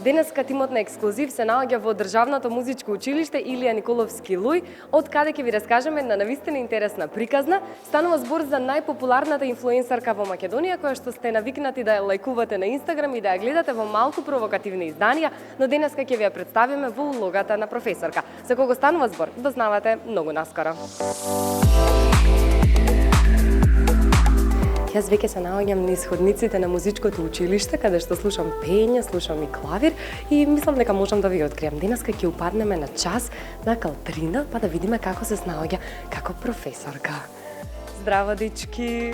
Денеска тимот на Ексклузив се наоѓа во Државното музичко училиште Илија Николовски Луј, од каде ќе ви раскажеме на навистина интересна приказна. Станува збор за најпопуларната инфлуенсерка во Македонија, која што сте навикнати да ја лајкувате на Инстаграм и да ја гледате во малку провокативни изданија, но денеска ќе ви ја представиме во улогата на професорка. За кого станува збор, дознавате многу наскоро. Јас веќе се наоѓам низ ходниците на музичкото училиште, каде што слушам пење, слушам и клавир и мислам дека можам да ви откриам. Денеска ќе упаднеме на час на Калтрина, па да видиме како се снаоѓа како професорка. Здраво, дечки!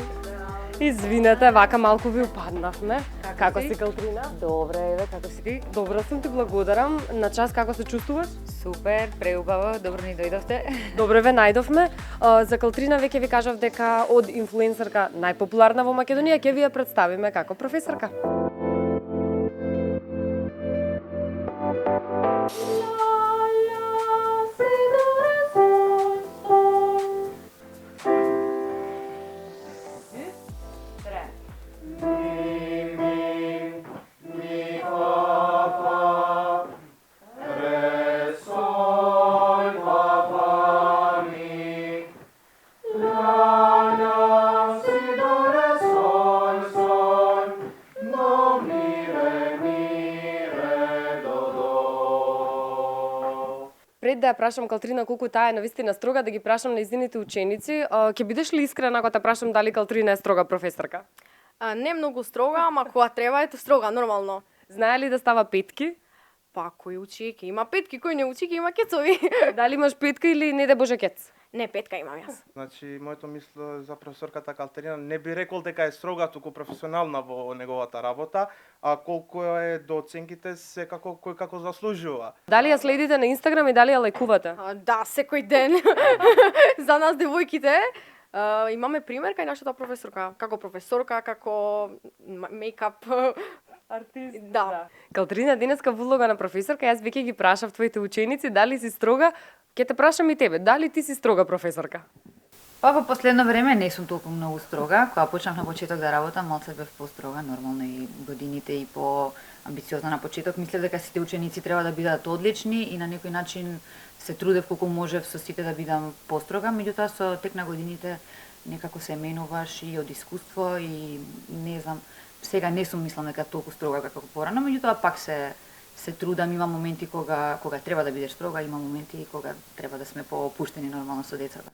Извинете, вака малку ви упаднавме. Како си, Калтрина? Добре, еве, како си ти? Добро сум, ти благодарам. На час како се чувствуваш? Супер, преубаво, добро ни дојдовте. Добре ве најдовме. За Калтрина веќе ви кажав дека од инфлуенсерка најпопуларна во Македонија ќе ви ја представиме како професорка. Пред да ја прашам Калтрина колку таа е навистина строга, да ги прашам нејзините ученици, ќе бидеш ли искрена ако те прашам дали Калтрина е строга професорка? Не многу строга, ама кога треба ете строга, нормално. Знае ли да става петки? Па кој учи ќе има петки, кој не учи ќе има кецови. Дали имаш петка или не де боже кец? Не, петка имам јас. Значи, моето мисло за професорката Калтрина не би рекол дека е строга, туку професионална во неговата работа, а колку е до оценките секако кој како заслужува. Дали ја следите на Инстаграм и дали ја лајкувате? Да, секој ден. За нас девојките имаме пример кај нашата професорка, како мејкап Артист. Да. Калтрина, денеска во улога на професорка, јас веќе ги прашав твоите ученици дали си строга. Ќе те прашам и тебе, дали ти си строга професорка? Па во последно време не сум толку многу строга. Кога почнав на почеток да работам, малце бев построга, нормално и годините и по амбициозна на почеток. Мислев дека сите ученици треба да бидат одлични и на некој начин се трудев колку можев со сите да бидам построга, меѓутоа со тек на годините некако се менуваш и од искуство и не знам, сега не сум мислам дека толку строга како порано, меѓутоа пак се трудам, има моменти кога треба да бидеш строга, има моменти кога треба да сме поопуштени нормално со децата.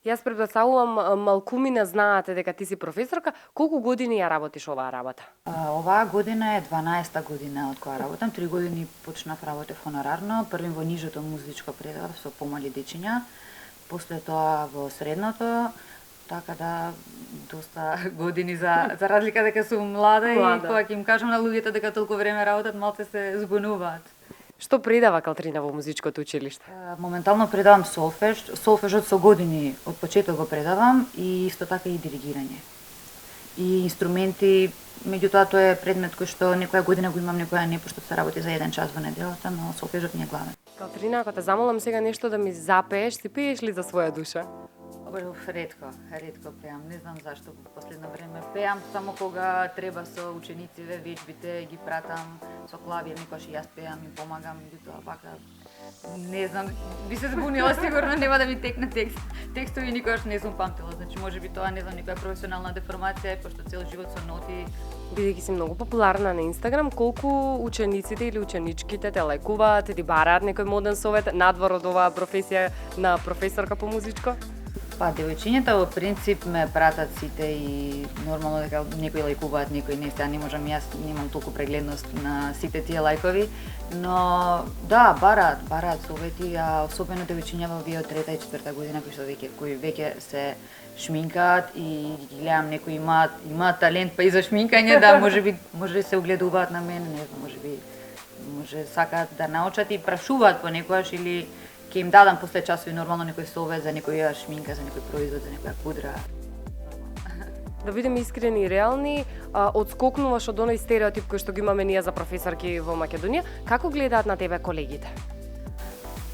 Јас претпоставувам малкумина знаате дека ти си професорка, колку години ја работиш оваа работа? Оваа година е 12-та година од која работам, 3 години почнав работев хонорарно, првим во нижото музичко предавав со помали дечиња, после тоа во средното, така да доста години за разлика дека сум млада и кога ќе им кажам на луѓето дека толку време работат, малце се збунуваат. Што предава Калтрина во музичкото училиште? Моментално предавам солфеж, солфежот со години од почеток го предавам и исто така и диригирање. И инструменти, меѓутоа тоа е предмет кој што некоја година го имам, некоја не, пошто се работи за 1 час во неделата, но солфежот ми е главен. Калтрина, ако те замолам сега нешто да ми запееш, ти пееш ли за своја душа? Ретко пеам, не знам зашто во последно време пеам само кога треба со ученициве, вечбите ги пратам со клавир, никогаш и јас пеам и помагам, меѓутоа вака не знам, би се збунила сигурно, нема да ми текне текстови, никогаш не сум памтила, значи можеби тоа не знам некоја професионална деформација, пошто цел живот со ноти. Бидејќи си многу популарна на Инстаграм, колку учениците или ученичките те лајкуваат, ти бараат некој моден совет надвор од оваа професија на професорка по музичко? Па, девојчињата во принцип ме пратат сите и нормално дека некои лајкуваат, некои не, сега не можам, јас немам толку прегледност на сите тие лајкови, но да, бараат совети, а особено девојчиња во вие од 3-та и 4-та година кои веќе се шминкаат и ги гледам некои имаат талент па и за шминкање, да може се огледуваат на мене, не знам, може сакаат да научат и прашуваат понекогаш или ќе им дадам после часови нормално некој совет за некоја шминка, за некој производ, за некоја пудра. Да бидеме искрени и реални, одскокнуваш од оној стереотип кој што го имаме ние за професорки во Македонија. Како гледаат на тебе колегите?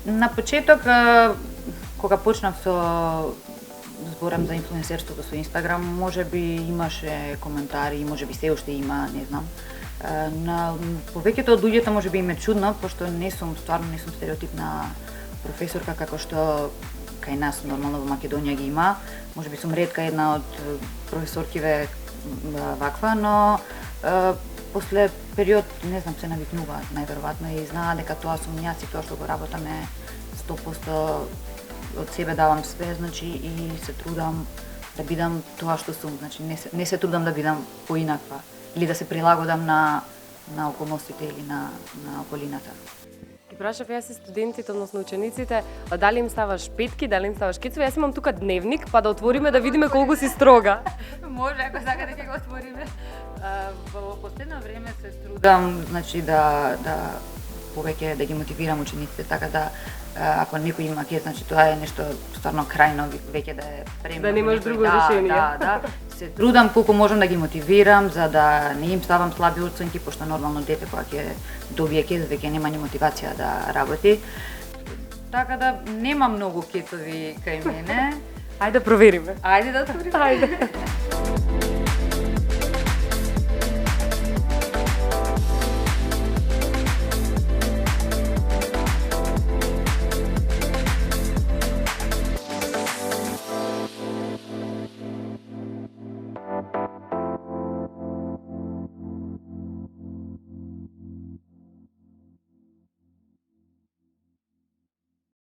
На почеток, кога почнав со зборам за инфлуенсерството со Инстаграм, можеби имаше коментари, можеби се уште има, не знам. На повеќето од луѓето можеби им е чудно, пошто стварно не сум стереотипна професорка како што кај нас нормално во Македонија ги има. Можеби сум ретка една од професоркиве ваква, но после период, не знам, се навикнуваат најверојатно и знаат дека тоа сум јас и тоа што го работаме 100% од себе давам све, значи и се трудам да бидам тоа што сум, значи не се трудам да бидам поинаква или да се прилагодам на околностите или на околината. Ги прашав јас и студентите, односно учениците, дали им ставаш петки, дали им ставаш кецови. Јас имам тука дневник, па да отвориме да видиме колку си строга. Може, ако сакате ќе го отвориме. Во последно време се трудам, значи да повеќе да ги мотивирам учениците, така да ако некој има кец, значи тоа е нешто стварно крајно, веќе да е премно. Да немаш друго решение. Да. Се трудам колку можам да ги мотивирам за да не им ставам слаби оценки, пошто нормално дете кога ќе добие кец веќе нема ни мотивација да работи. Така да нема многу кецови кај мене. Ајде да провериме. Ајде да отвориме. Ајде.